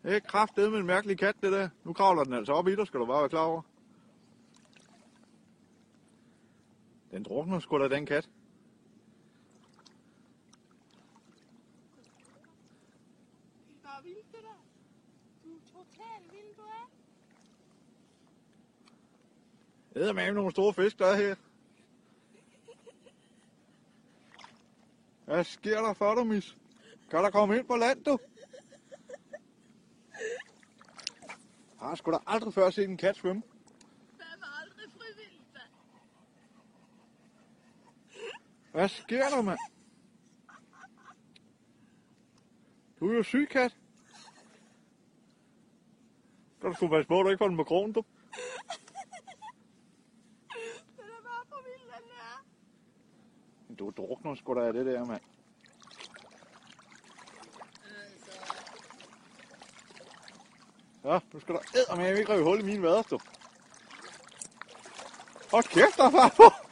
Det er kraftedeme en mærkelig kat, det der. Nu kravler den altså op i dig, skal du bare være klar over. Den drukner sgu da, den kat. Det er bare vildt, det der. Du er totalt vild, du er. Det er med nogle store fisk, der er her. Hvad sker der for dig, mis? Kan der komme ind på land, du? Jeg har sgu da aldrig før set en kat svømme. Hvad var aldrig frivilligt, mand? Hvad sker der, mand? Du er jo syg, kat. Kan du sgu passe på, at du ikke får den på krogen, du? Den er bare for vild, den der. Du drukner sgu da af det der, mand. Ja, nu skal der eddermame ikke rive hul i mine vader, du. Hold kæft, der er far på!